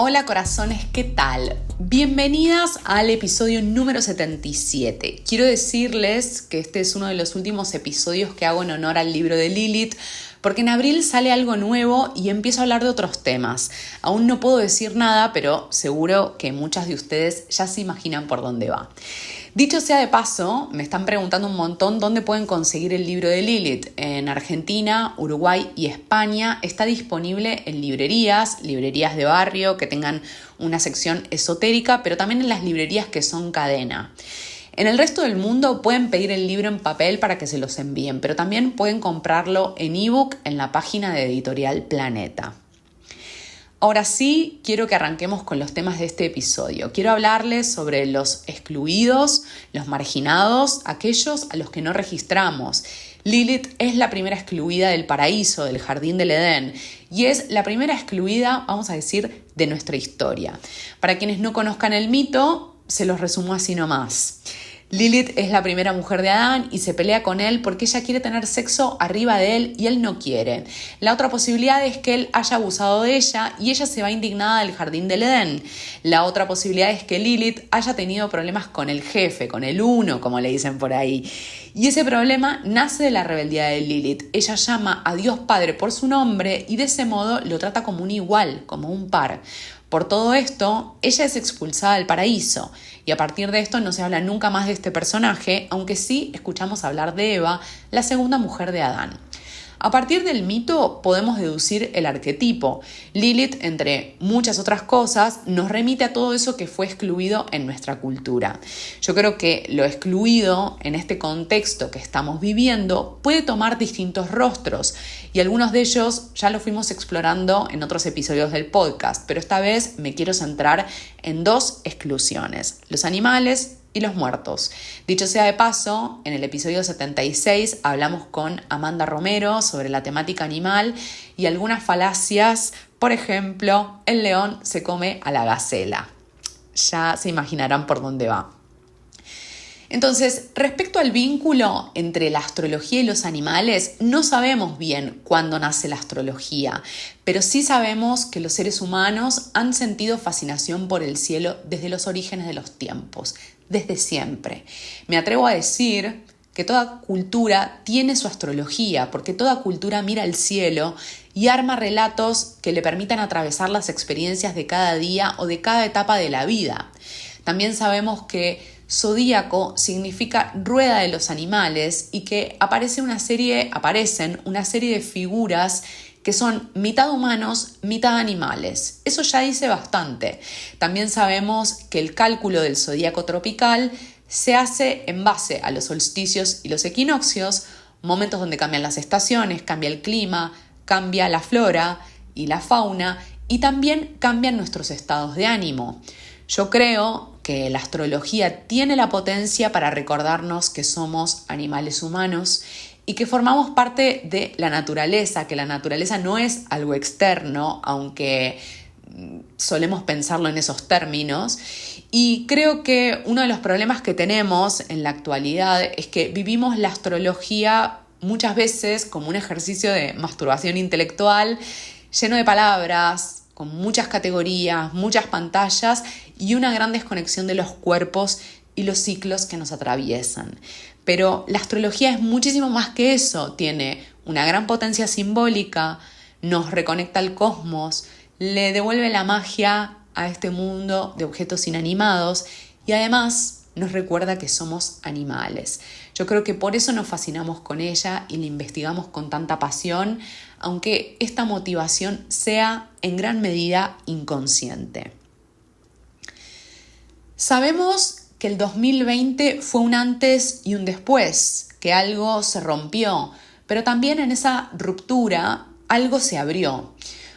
Hola corazones, ¿qué tal? Bienvenidas al episodio número 77. Quiero decirles que este es uno de los últimos episodios que hago en honor al libro de Lilith, porque en abril sale algo nuevo y empiezo a hablar de otros temas. Aún no puedo decir nada, pero seguro que muchas de ustedes ya se imaginan por dónde va. Dicho sea de paso, me están preguntando un montón dónde pueden conseguir el libro de Lilith. En Argentina, Uruguay y España está disponible en librerías de barrio que tengan una sección esotérica, pero también en las librerías que son cadena. En el resto del mundo pueden pedir el libro en papel para que se los envíen, pero también pueden comprarlo en ebook en la página de Editorial Planeta. Ahora sí, quiero que arranquemos con los temas de este episodio. Quiero hablarles sobre los excluidos, los marginados, aquellos a los que no registramos. Lilith es la primera excluida del paraíso, del jardín del Edén, y es la primera excluida, vamos a decir, de nuestra historia. Para quienes no conozcan el mito, se los resumo así nomás. Lilith es la primera mujer de Adán y se pelea con él porque ella quiere tener sexo arriba de él y él no quiere. La otra posibilidad es que él haya abusado de ella y ella se va indignada del jardín del Edén. La otra posibilidad es que Lilith haya tenido problemas con el jefe, con el uno, como le dicen por ahí. Y ese problema nace de la rebeldía de Lilith. Ella llama a Dios Padre por su nombre y de ese modo lo trata como un igual, como un par. Por todo esto, ella es expulsada del paraíso y a partir de esto no se habla nunca más de este personaje, aunque sí escuchamos hablar de Eva, la segunda mujer de Adán. A partir del mito podemos deducir el arquetipo. Lilith, entre muchas otras cosas, nos remite a todo eso que fue excluido en nuestra cultura. Yo creo que lo excluido en este contexto que estamos viviendo puede tomar distintos rostros y algunos de ellos ya lo fuimos explorando en otros episodios del podcast, pero esta vez me quiero centrar en dos exclusiones: los animales y los muertos. Dicho sea de paso, en el episodio 76 hablamos con Amanda Romero sobre la temática animal y algunas falacias. Por ejemplo, el león se come a la gacela. Ya se imaginarán por dónde va. Entonces, respecto al vínculo entre la astrología y los animales, no sabemos bien cuándo nace la astrología, pero sí sabemos que los seres humanos han sentido fascinación por el cielo desde los orígenes de los tiempos, desde siempre. Me atrevo a decir que toda cultura tiene su astrología, porque toda cultura mira al cielo y arma relatos que le permitan atravesar las experiencias de cada día o de cada etapa de la vida. También sabemos que zodíaco significa rueda de los animales y que aparecen una serie de figuras que son mitad humanos, mitad animales. Eso ya dice bastante. También sabemos que el cálculo del zodíaco tropical se hace en base a los solsticios y los equinoccios, momentos donde cambian las estaciones, cambia el clima, cambia la flora y la fauna y también cambian nuestros estados de ánimo. Yo creo que la astrología tiene la potencia para recordarnos que somos animales humanos y que formamos parte de la naturaleza, que la naturaleza no es algo externo, aunque solemos pensarlo en esos términos. Y creo que uno de los problemas que tenemos en la actualidad es que vivimos la astrología muchas veces como un ejercicio de masturbación intelectual, lleno de palabras, con muchas categorías, muchas pantallas y una gran desconexión de los cuerpos y los ciclos que nos atraviesan. Pero la astrología es muchísimo más que eso, tiene una gran potencia simbólica, nos reconecta al cosmos, le devuelve la magia a este mundo de objetos inanimados y además nos recuerda que somos animales. Yo creo que por eso nos fascinamos con ella y la investigamos con tanta pasión, aunque esta motivación sea en gran medida inconsciente. Sabemos que el 2020 fue un antes y un después, que algo se rompió, pero también en esa ruptura algo se abrió.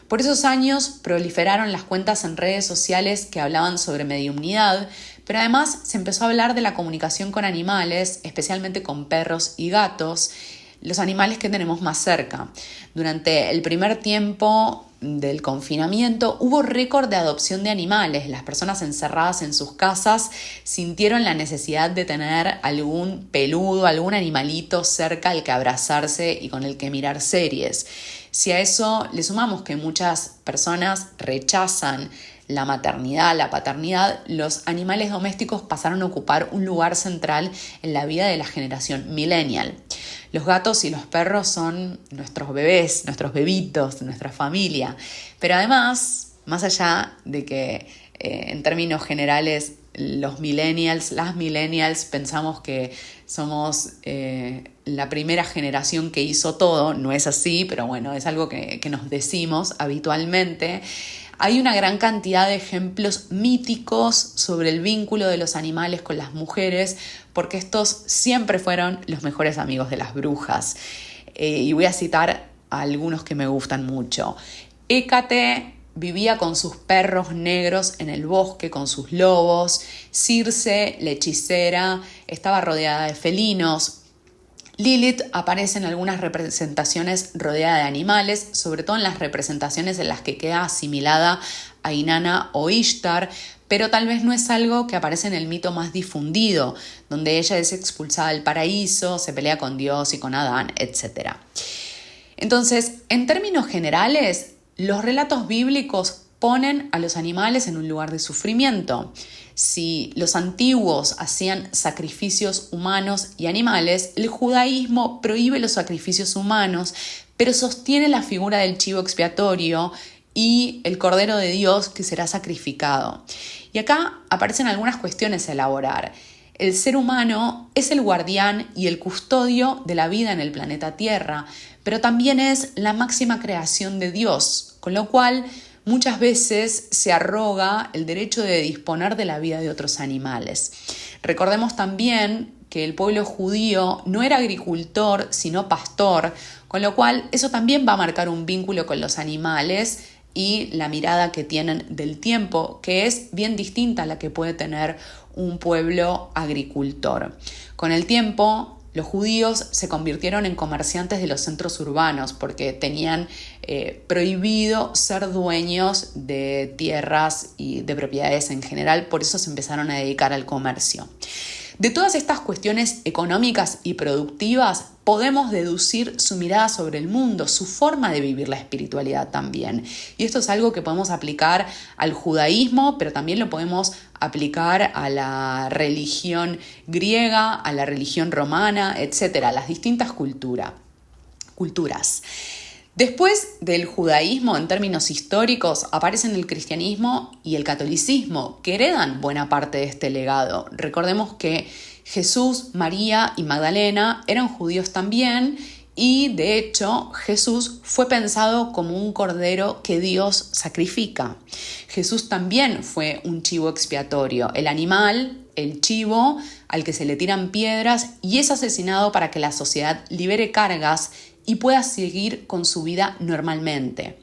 Por esos años proliferaron las cuentas en redes sociales que hablaban sobre mediumnidad, pero además se empezó a hablar de la comunicación con animales, especialmente con perros y gatos, los animales que tenemos más cerca. Durante el primer tiempo del confinamiento hubo récord de adopción de animales. Las personas encerradas en sus casas sintieron la necesidad de tener algún peludo, algún animalito cerca al que abrazarse y con el que mirar series. Si a eso le sumamos que muchas personas rechazan la maternidad, la paternidad, los animales domésticos pasaron a ocupar un lugar central en la vida de la generación millennial. Los gatos y los perros son nuestros bebés, nuestros bebitos, nuestra familia. Pero además, más allá de que en términos generales los millennials, las millennials pensamos que somos la primera generación que hizo todo, no es así, pero bueno, es algo que nos decimos habitualmente. Hay una gran cantidad de ejemplos míticos sobre el vínculo de los animales con las mujeres, porque estos siempre fueron los mejores amigos de las brujas. Y voy a citar a algunos que me gustan mucho. Hécate vivía con sus perros negros en el bosque con sus lobos. Circe, la hechicera, estaba rodeada de felinos. Lilith aparece en algunas representaciones rodeada de animales, sobre todo en las representaciones en las que queda asimilada a Inanna o Ishtar, pero tal vez no es algo que aparece en el mito más difundido, donde ella es expulsada del paraíso, se pelea con Dios y con Adán, etc. Entonces, en términos generales, los relatos bíblicos ponen a los animales en un lugar de sufrimiento. Si los antiguos hacían sacrificios humanos y animales, el judaísmo prohíbe los sacrificios humanos, pero sostiene la figura del chivo expiatorio y el Cordero de Dios que será sacrificado. Y acá aparecen algunas cuestiones a elaborar. El ser humano es el guardián y el custodio de la vida en el planeta Tierra, pero también es la máxima creación de Dios, con lo cual muchas veces se arroga el derecho de disponer de la vida de otros animales. Recordemos también que el pueblo judío no era agricultor, sino pastor, con lo cual eso también va a marcar un vínculo con los animales y la mirada que tienen del tiempo, que es bien distinta a la que puede tener un pueblo agricultor. Con el tiempo, los judíos se convirtieron en comerciantes de los centros urbanos porque tenían prohibido ser dueños de tierras y de propiedades en general, por eso se empezaron a dedicar al comercio. De todas estas cuestiones económicas y productivas podemos deducir su mirada sobre el mundo, su forma de vivir la espiritualidad también. Y esto es algo que podemos aplicar al judaísmo, pero también lo podemos aplicar a la religión griega, a la religión romana, etcétera, las distintas culturas. Después del judaísmo, en términos históricos, aparecen el cristianismo y el catolicismo, que heredan buena parte de este legado. Recordemos que Jesús, María y Magdalena eran judíos también y, de hecho, Jesús fue pensado como un cordero que Dios sacrifica. Jesús también fue un chivo expiatorio, el animal, el chivo al que se le tiran piedras y es asesinado para que la sociedad libere cargas y pueda seguir con su vida normalmente.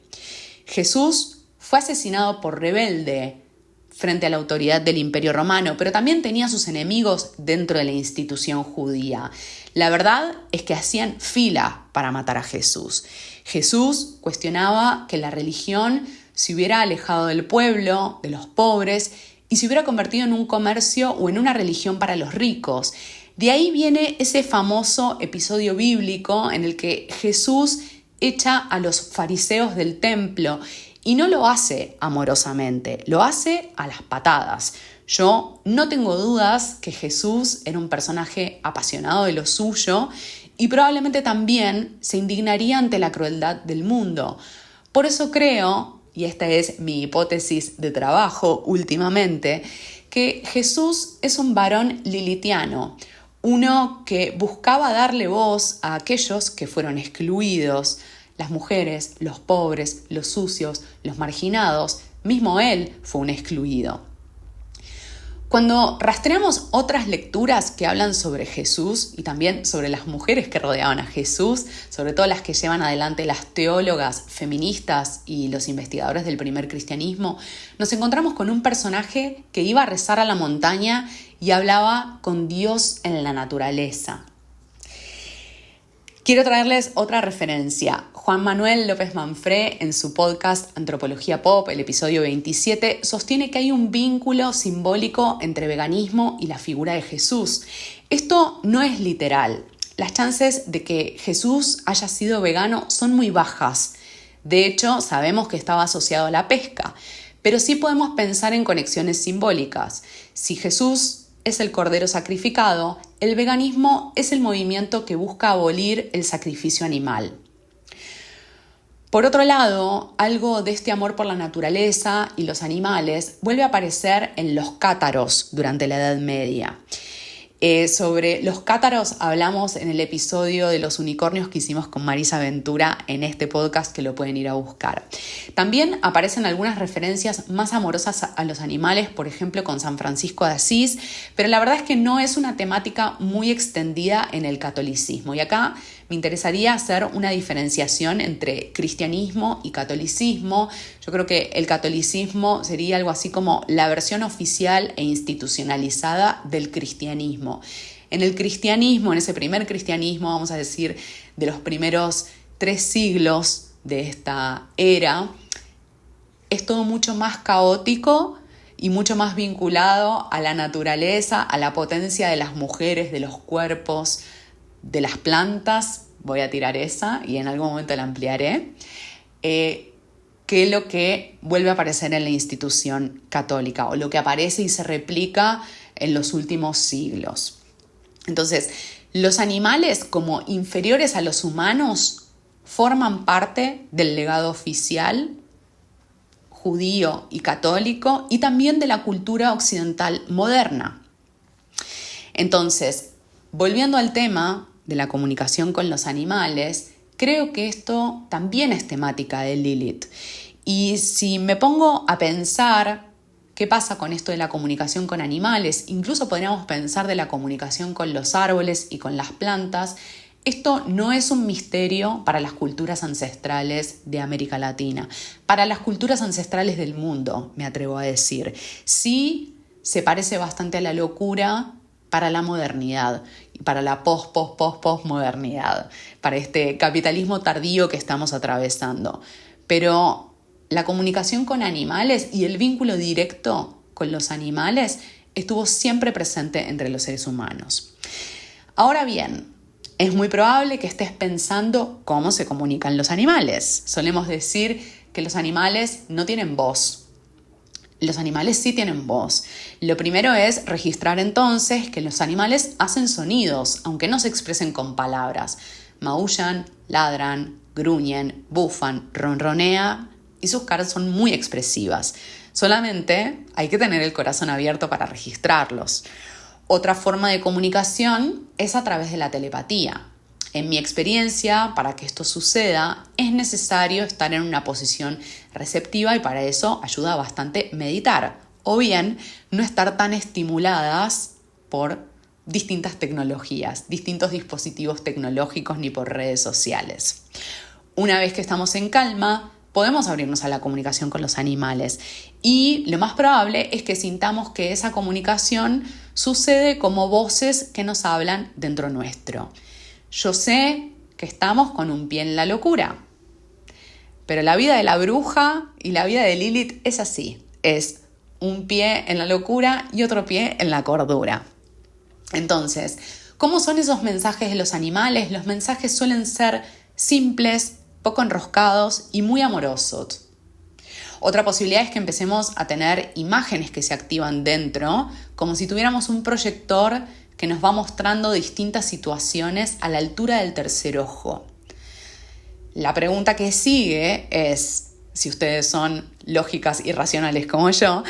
Jesús fue asesinado por rebelde frente a la autoridad del Imperio Romano, pero también tenía sus enemigos dentro de la institución judía. La verdad es que hacían fila para matar a Jesús. Jesús cuestionaba que la religión se hubiera alejado del pueblo, de los pobres, y se hubiera convertido en un comercio o en una religión para los ricos. De ahí viene ese famoso episodio bíblico en el que Jesús echa a los fariseos del templo y no lo hace amorosamente, lo hace a las patadas. Yo no tengo dudas que Jesús era un personaje apasionado de lo suyo y probablemente también se indignaría ante la crueldad del mundo. Por eso creo, y esta es mi hipótesis de trabajo últimamente, que Jesús es un varón lilitiano, uno que buscaba darle voz a aquellos que fueron excluidos, las mujeres, los pobres, los sucios, los marginados, mismo él fue un excluido. Cuando rastreamos otras lecturas que hablan sobre Jesús y también sobre las mujeres que rodeaban a Jesús, sobre todo las que llevan adelante las teólogas feministas y los investigadores del primer cristianismo, nos encontramos con un personaje que iba a rezar a la montaña y hablaba con Dios en la naturaleza. Quiero traerles otra referencia. Juan Manuel López Manfré, en su podcast Antropología Pop, el episodio 27, sostiene que hay un vínculo simbólico entre veganismo y la figura de Jesús. Esto no es literal. Las chances de que Jesús haya sido vegano son muy bajas. De hecho, sabemos que estaba asociado a la pesca. pero sí podemos pensar en conexiones simbólicas. Si Jesús es el cordero sacrificado, el veganismo es el movimiento que busca abolir el sacrificio animal. Por otro lado, algo de este amor por la naturaleza y los animales vuelve a aparecer en los cátaros durante la Edad Media. Sobre los cátaros hablamos en el episodio de los unicornios que hicimos con Marisa Ventura en este podcast, que lo pueden ir a buscar. También aparecen algunas referencias más amorosas a los animales, por ejemplo con San Francisco de Asís, pero la verdad es que no es una temática muy extendida en el catolicismo. Y acá me interesaría hacer una diferenciación entre cristianismo y catolicismo. Yo creo que el catolicismo sería algo así como la versión oficial e institucionalizada del cristianismo. En el cristianismo, en ese primer cristianismo, vamos a decir, de los primeros 3 siglos de esta era, es todo mucho más caótico y mucho más vinculado a la naturaleza, a la potencia de las mujeres, de los cuerpos, de las plantas. Voy a tirar esa y en algún momento la ampliaré, que lo que vuelve a aparecer en la institución católica o lo que aparece y se replica en los últimos siglos. Entonces, los animales como inferiores a los humanos forman parte del legado oficial judío y católico y también de la cultura occidental moderna. Entonces, volviendo al tema de la comunicación con los animales, creo que esto también es temática de Lilith. Y si me pongo a pensar qué pasa con esto de la comunicación con animales, incluso podríamos pensar de la comunicación con los árboles y con las plantas, esto no es un misterio para las culturas ancestrales de América Latina, para las culturas ancestrales del mundo, me atrevo a decir. Sí se parece bastante a la locura para la modernidad y para la post-modernidad, para este capitalismo tardío que estamos atravesando. Pero la comunicación con animales y el vínculo directo con los animales estuvo siempre presente entre los seres humanos. Ahora bien, es muy probable que estés pensando cómo se comunican los animales. Solemos decir que los animales no tienen voz. Los animales sí tienen voz. Lo primero es registrar entonces que los animales hacen sonidos, aunque no se expresen con palabras. Maullan, ladran, gruñen, bufan, ronronean y sus caras son muy expresivas. Solamente hay que tener el corazón abierto para registrarlos. Otra forma de comunicación es a través de la telepatía. En mi experiencia, para que esto suceda, es necesario estar en una posición receptiva y para eso ayuda bastante meditar. O bien, no estar tan estimuladas por distintas tecnologías, distintos dispositivos tecnológicos ni por redes sociales. Una vez que estamos en calma, podemos abrirnos a la comunicación con los animales y lo más probable es que sintamos que esa comunicación sucede como voces que nos hablan dentro nuestro. Yo sé que estamos con un pie en la locura, pero la vida de la bruja y la vida de Lilith es así, es un pie en la locura y otro pie en la cordura. Entonces, ¿cómo son esos mensajes de los animales? Los mensajes suelen ser simples, poco enroscados y muy amorosos. Otra posibilidad es que empecemos a tener imágenes que se activan dentro, como si tuviéramos un proyector que nos va mostrando distintas situaciones a la altura del tercer ojo. La pregunta que sigue es, si ustedes son lógicas y racionales como yo,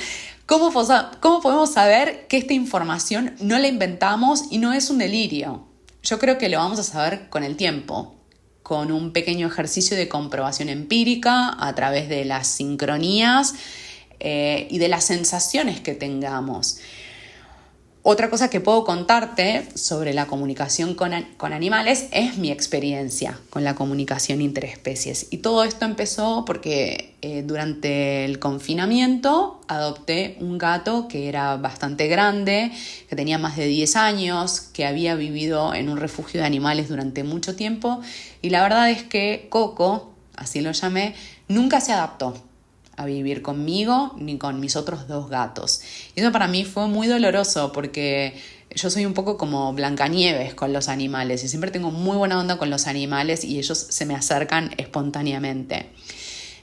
¿cómo podemos saber que esta información no la inventamos y no es un delirio? Yo creo que lo vamos a saber con el tiempo, con un pequeño ejercicio de comprobación empírica a través de las sincronías y de las sensaciones que tengamos. Otra cosa que puedo contarte sobre la comunicación con animales es mi experiencia con la comunicación interespecies. Y todo esto empezó porque durante el confinamiento adopté un gato que era bastante grande, que tenía más de 10 años, que había vivido en un refugio de animales durante mucho tiempo. Y la verdad es que Coco, así lo llamé, nunca se adaptó a vivir conmigo ni con mis otros 2 gatos. Y eso para mí fue muy doloroso porque yo soy un poco como Blancanieves con los animales y siempre tengo muy buena onda con los animales y ellos se me acercan espontáneamente.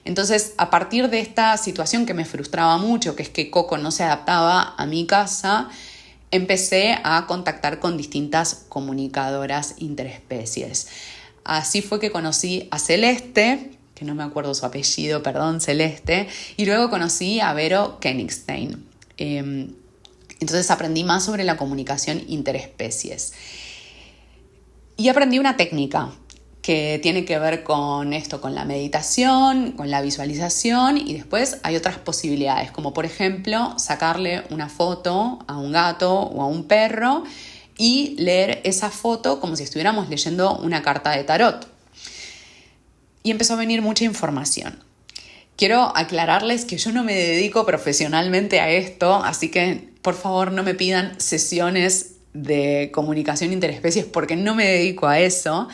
Entonces, a partir de esta situación que me frustraba mucho, que es que Coco no se adaptaba a mi casa, empecé a contactar con distintas comunicadoras interespecies. Así fue que conocí a Celeste, que no me acuerdo su apellido, perdón, Celeste, y luego conocí a Vero Kenigstein. Entonces aprendí más sobre la comunicación interespecies. Y aprendí una técnica que tiene que ver con esto, con la meditación, con la visualización, y después hay otras posibilidades, como por ejemplo sacarle una foto a un gato o a un perro y leer esa foto como si estuviéramos leyendo una carta de tarot. Y empezó a venir mucha información. Quiero aclararles que yo no me dedico profesionalmente a esto, así que por favor no me pidan sesiones de comunicación interespecies porque no me dedico a eso.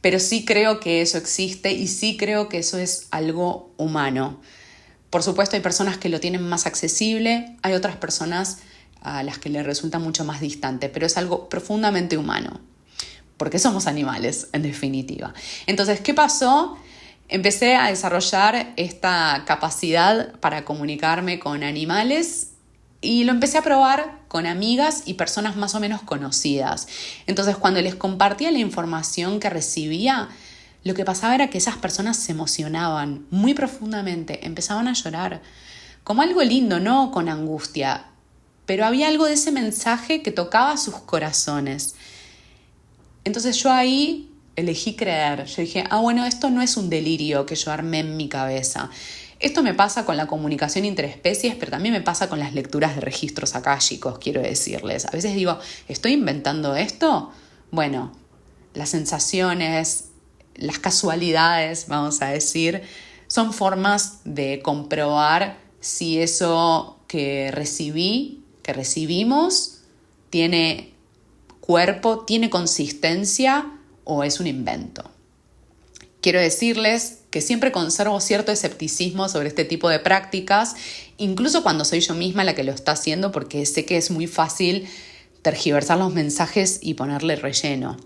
Pero sí creo que eso existe y sí creo que eso es algo humano. Por supuesto hay personas que lo tienen más accesible, hay otras personas a las que les resulta mucho más distante, pero es algo profundamente humano, porque somos animales, en definitiva. Entonces, ¿qué pasó? Empecé a desarrollar esta capacidad para comunicarme con animales y lo empecé a probar con amigas y personas más o menos conocidas. Entonces, cuando les compartía la información que recibía, lo que pasaba era que esas personas se emocionaban muy profundamente, empezaban a llorar, como algo lindo, no con angustia, pero había algo de ese mensaje que tocaba sus corazones. Entonces yo ahí elegí creer. Yo dije, bueno, esto no es un delirio que yo armé en mi cabeza. Esto me pasa con la comunicación interespecies, pero también me pasa con las lecturas de registros akáshicos, quiero decirles. A veces digo, ¿estoy inventando esto? Bueno, las sensaciones, las casualidades, vamos a decir, son formas de comprobar si eso que recibimos, tiene cuerpo, tiene consistencia o es un invento. Quiero decirles que siempre conservo cierto escepticismo sobre este tipo de prácticas, incluso cuando soy yo misma la que lo está haciendo, porque sé que es muy fácil tergiversar los mensajes y ponerle relleno.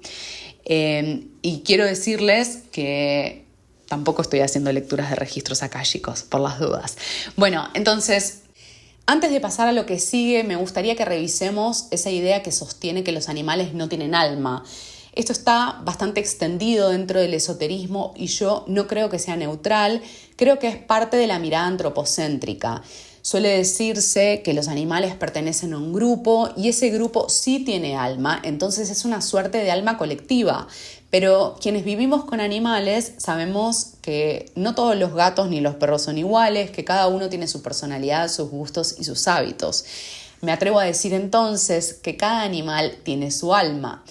Y quiero decirles que tampoco estoy haciendo lecturas de registros akáshicos, por las dudas. Bueno, entonces, antes de pasar a lo que sigue, me gustaría que revisemos esa idea que sostiene que los animales no tienen alma. Esto está bastante extendido dentro del esoterismo y yo no creo que sea neutral, creo que es parte de la mirada antropocéntrica. Suele decirse que los animales pertenecen a un grupo y ese grupo sí tiene alma, entonces es una suerte de alma colectiva. Pero quienes vivimos con animales sabemos que no todos los gatos ni los perros son iguales, que cada uno tiene su personalidad, sus gustos y sus hábitos. Me atrevo a decir entonces que cada animal tiene su alma.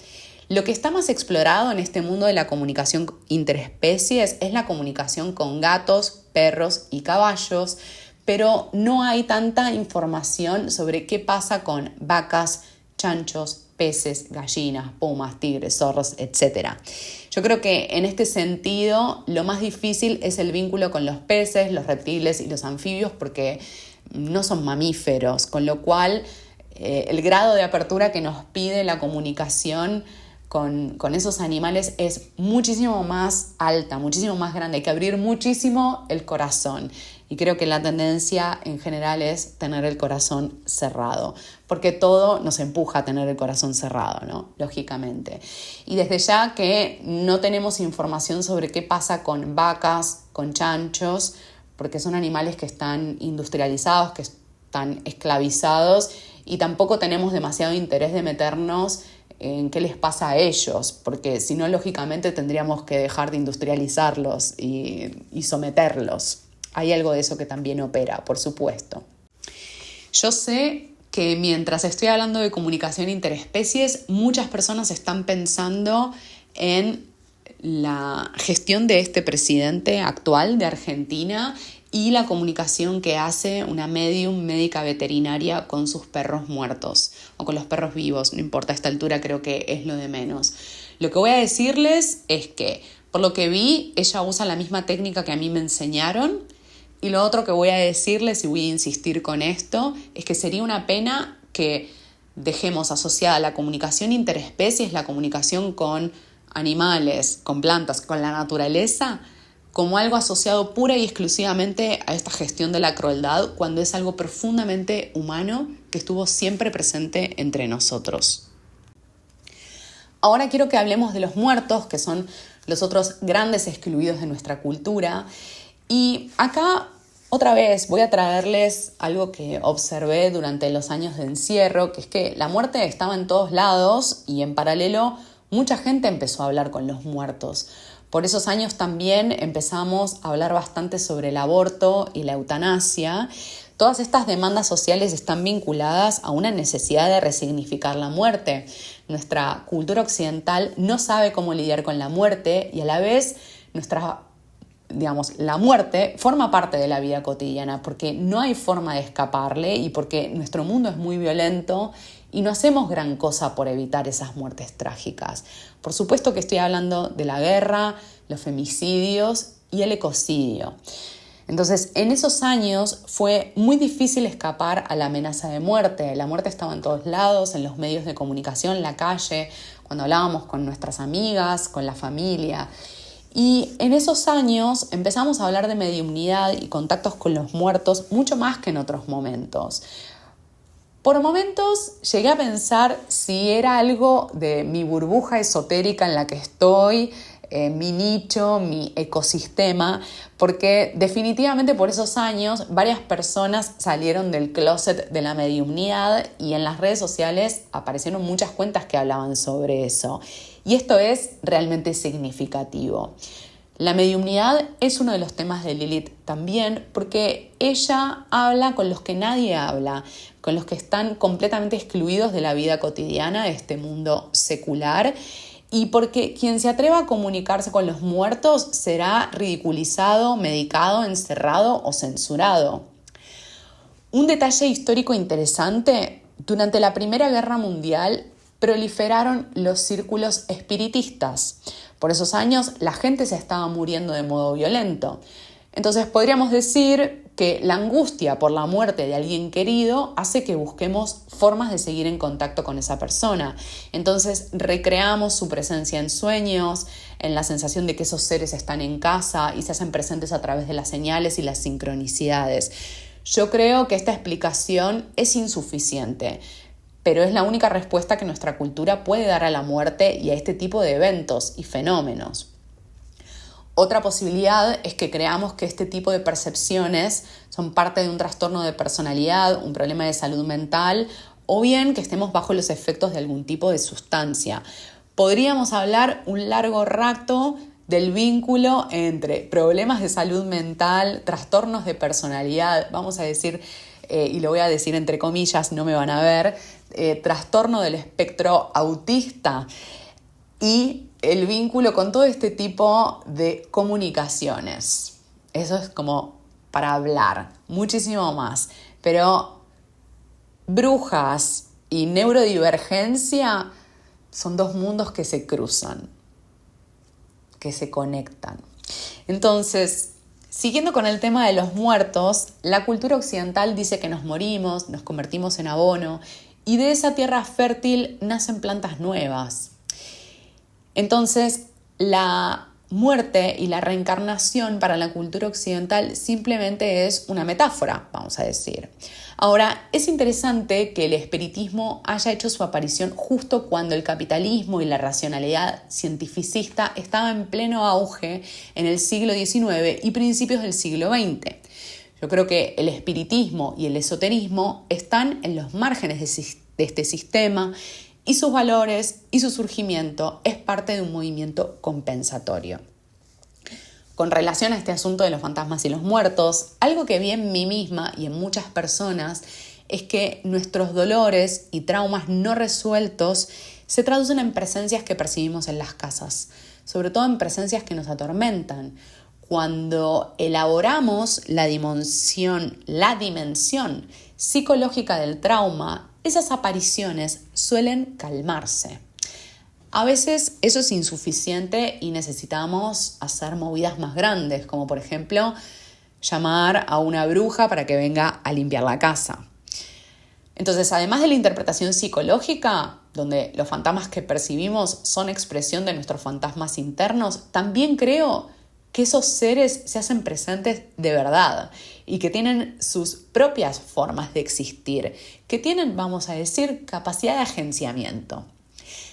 Lo que está más explorado en este mundo de la comunicación interespecies es la comunicación con gatos, perros y caballos, pero no hay tanta información sobre qué pasa con vacas, chanchos, peces, gallinas, pumas, tigres, zorros, etc. Yo creo que en este sentido lo más difícil es el vínculo con los peces, los reptiles y los anfibios porque no son mamíferos, con lo cual el grado de apertura que nos pide la comunicación con esos animales es muchísimo más alta, muchísimo más grande. Hay que abrir muchísimo el corazón. Y creo que la tendencia en general es tener el corazón cerrado, porque todo nos empuja a tener el corazón cerrado, ¿no? Lógicamente. Y desde ya que no tenemos información sobre qué pasa con vacas, con chanchos, porque son animales que están industrializados, que están esclavizados, y tampoco tenemos demasiado interés de meternos en qué les pasa a ellos, porque si no, lógicamente tendríamos que dejar de industrializarlos y someterlos. Hay algo de eso que también opera, por supuesto. Yo sé que mientras estoy hablando de comunicación interespecies, muchas personas están pensando en la gestión de este presidente actual de Argentina y la comunicación que hace una médica veterinaria con sus perros muertos o con los perros vivos, no importa, a esta altura creo que es lo de menos. Lo que voy a decirles es que, por lo que vi, ella usa la misma técnica que a mí me enseñaron, y lo otro que voy a decirles, y voy a insistir con esto, es que sería una pena que dejemos asociada a la comunicación interespecies, la comunicación con animales, con plantas, con la naturaleza, como algo asociado pura y exclusivamente a esta gestión de la crueldad, cuando es algo profundamente humano que estuvo siempre presente entre nosotros. Ahora quiero que hablemos de los muertos, que son los otros grandes excluidos de nuestra cultura. Y acá, otra vez, voy a traerles algo que observé durante los años de encierro, que es que la muerte estaba en todos lados y en paralelo mucha gente empezó a hablar con los muertos. Por esos años también empezamos a hablar bastante sobre el aborto y la eutanasia. Todas estas demandas sociales están vinculadas a una necesidad de resignificar la muerte. Nuestra cultura occidental no sabe cómo lidiar con la muerte y a la vez la muerte forma parte de la vida cotidiana porque no hay forma de escaparle y porque nuestro mundo es muy violento y no hacemos gran cosa por evitar esas muertes trágicas. Por supuesto que estoy hablando de la guerra, los femicidios y el ecocidio. Entonces, en esos años fue muy difícil escapar a la amenaza de muerte. La muerte estaba en todos lados, en los medios de comunicación, en la calle, cuando hablábamos con nuestras amigas, con la familia. Y en esos años empezamos a hablar de mediumnidad y contactos con los muertos mucho más que en otros momentos. Por momentos llegué a pensar si era algo de mi burbuja esotérica en la que estoy, mi nicho, mi ecosistema, porque definitivamente por esos años varias personas salieron del closet de la mediumnidad y en las redes sociales aparecieron muchas cuentas que hablaban sobre eso. Y esto es realmente significativo. La mediumnidad es uno de los temas de Lilith también porque ella habla con los que nadie habla, con los que están completamente excluidos de la vida cotidiana de este mundo secular y porque quien se atreva a comunicarse con los muertos será ridiculizado, medicado, encerrado o censurado. Un detalle histórico interesante, durante la Primera Guerra Mundial proliferaron los círculos espiritistas. Por esos años la gente se estaba muriendo de modo violento. Entonces podríamos decir que la angustia por la muerte de alguien querido hace que busquemos formas de seguir en contacto con esa persona. Entonces recreamos su presencia en sueños, en la sensación de que esos seres están en casa y se hacen presentes a través de las señales y las sincronicidades. Yo creo que esta explicación es insuficiente, pero es la única respuesta que nuestra cultura puede dar a la muerte y a este tipo de eventos y fenómenos. Otra posibilidad es que creamos que este tipo de percepciones son parte de un trastorno de personalidad, un problema de salud mental, o bien que estemos bajo los efectos de algún tipo de sustancia. Podríamos hablar un largo rato del vínculo entre problemas de salud mental, trastornos de personalidad, vamos a decir, y lo voy a decir entre comillas, no me van a ver, trastorno del espectro autista y el vínculo con todo este tipo de comunicaciones. Eso es como para hablar muchísimo más. Pero brujas y neurodivergencia son dos mundos que se cruzan, que se conectan. Entonces, siguiendo con el tema de los muertos, la cultura occidental dice que nos morimos, nos convertimos en abono y de esa tierra fértil nacen plantas nuevas. Entonces, la muerte y la reencarnación para la cultura occidental simplemente es una metáfora, vamos a decir. Ahora, es interesante que el espiritismo haya hecho su aparición justo cuando el capitalismo y la racionalidad cientificista estaba en pleno auge en el siglo XIX y principios del siglo XX. Yo creo que el espiritismo y el esoterismo están en los márgenes de este sistema y sus valores y su surgimiento es parte de un movimiento compensatorio. Con relación a este asunto de los fantasmas y los muertos, algo que vi en mí misma y en muchas personas es que nuestros dolores y traumas no resueltos se traducen en presencias que percibimos en las casas, sobre todo en presencias que nos atormentan. Cuando elaboramos la dimensión psicológica del trauma, esas apariciones suelen calmarse. A veces eso es insuficiente y necesitamos hacer movidas más grandes, como por ejemplo llamar a una bruja para que venga a limpiar la casa. Entonces, además de la interpretación psicológica, donde los fantasmas que percibimos son expresión de nuestros fantasmas internos, también creo que esos seres se hacen presentes de verdad y que tienen sus propias formas de existir, que tienen, vamos a decir, capacidad de agenciamiento.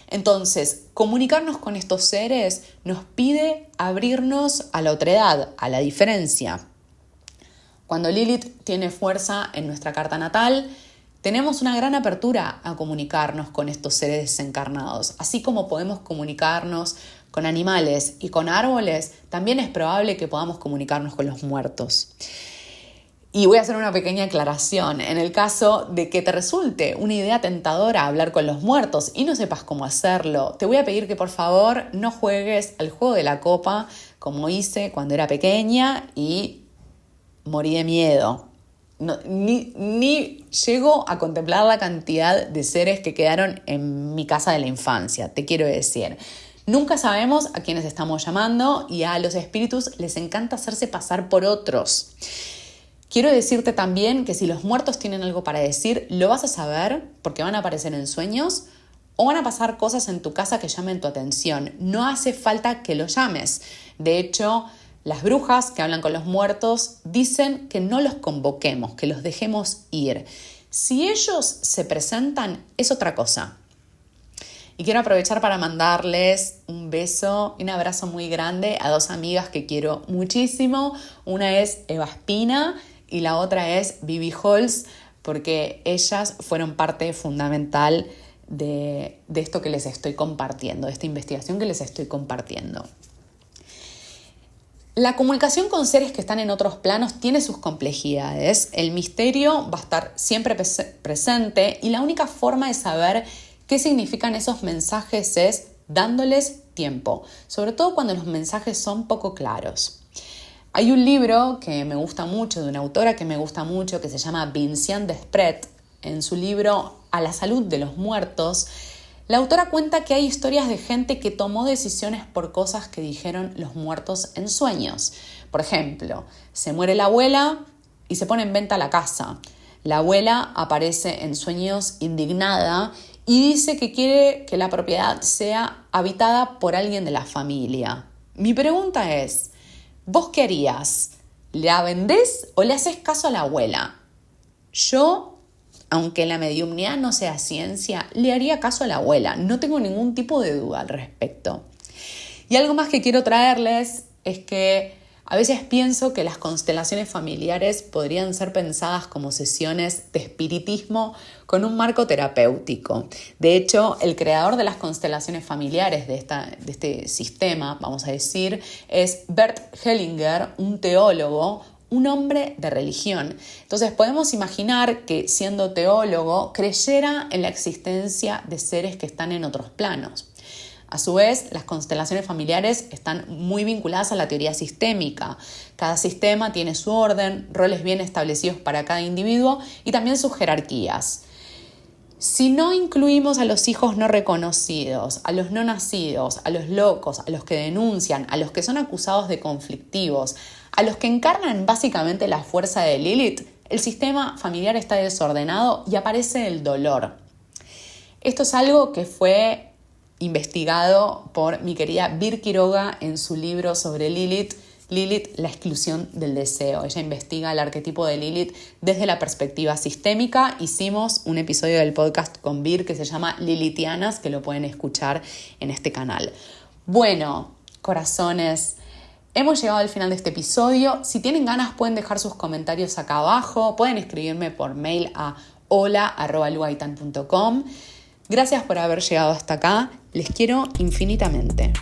Entonces, comunicarnos con estos seres nos pide abrirnos a la otredad, a la diferencia. Cuando Lilith tiene fuerza en nuestra carta natal, tenemos una gran apertura a comunicarnos con estos seres desencarnados. Así como podemos comunicarnos con animales y con árboles, también es probable que podamos comunicarnos con los muertos. Y voy a hacer una pequeña aclaración. En el caso de que te resulte una idea tentadora hablar con los muertos y no sepas cómo hacerlo, te voy a pedir que por favor no juegues al juego de la copa como hice cuando era pequeña y morí de miedo. No, ni llego a contemplar la cantidad de seres que quedaron en mi casa de la infancia, te quiero decir. Nunca sabemos a quiénes estamos llamando y a los espíritus les encanta hacerse pasar por otros. Quiero decirte también que si los muertos tienen algo para decir, lo vas a saber porque van a aparecer en sueños o van a pasar cosas en tu casa que llamen tu atención. No hace falta que los llames. De hecho, las brujas que hablan con los muertos dicen que no los convoquemos, que los dejemos ir. Si ellos se presentan, es otra cosa. Y quiero aprovechar para mandarles un beso y un abrazo muy grande a dos amigas que quiero muchísimo. Una es Eva Espina y la otra es Vivi Holz, porque ellas fueron parte fundamental de esto que les estoy compartiendo, de esta investigación que les estoy compartiendo. La comunicación con seres que están en otros planos tiene sus complejidades. El misterio va a estar siempre presente y la única forma de saber qué significan esos mensajes es dándoles tiempo, sobre todo cuando los mensajes son poco claros. Hay un libro que me gusta mucho, de una autora que me gusta mucho, que se llama Vinciane Desprez. En su libro A la salud de los muertos, la autora cuenta que hay historias de gente que tomó decisiones por cosas que dijeron los muertos en sueños. Por ejemplo, se muere la abuela y se pone en venta la casa. La abuela aparece en sueños indignada y dice que quiere que la propiedad sea habitada por alguien de la familia. Mi pregunta es, ¿vos qué harías? ¿La vendés o le haces caso a la abuela? Yo, aunque la mediumnidad no sea ciencia, le haría caso a la abuela. No tengo ningún tipo de duda al respecto. Y algo más que quiero traerles es que a veces pienso que las constelaciones familiares podrían ser pensadas como sesiones de espiritismo con un marco terapéutico. De hecho, el creador de las constelaciones familiares de este sistema, vamos a decir, es Bert Hellinger, un teólogo, un hombre de religión. Entonces podemos imaginar que siendo teólogo creyera en la existencia de seres que están en otros planos. A su vez, las constelaciones familiares están muy vinculadas a la teoría sistémica. Cada sistema tiene su orden, roles bien establecidos para cada individuo y también sus jerarquías. Si no incluimos a los hijos no reconocidos, a los no nacidos, a los locos, a los que denuncian, a los que son acusados de conflictivos, a los que encarnan básicamente la fuerza de Lilith, el sistema familiar está desordenado y aparece el dolor. Esto es algo que fue investigado por mi querida Bir Quiroga en su libro sobre Lilith, la exclusión del deseo. Ella investiga el arquetipo de Lilith desde la perspectiva sistémica. Hicimos un episodio del podcast con Bir que se llama Lilithianas, que lo pueden escuchar en este canal. Bueno, corazones, hemos llegado al final de este episodio. Si tienen ganas pueden dejar sus comentarios acá abajo, pueden escribirme por mail a hola@luaitan.com. Gracias por haber llegado hasta acá. Les quiero infinitamente.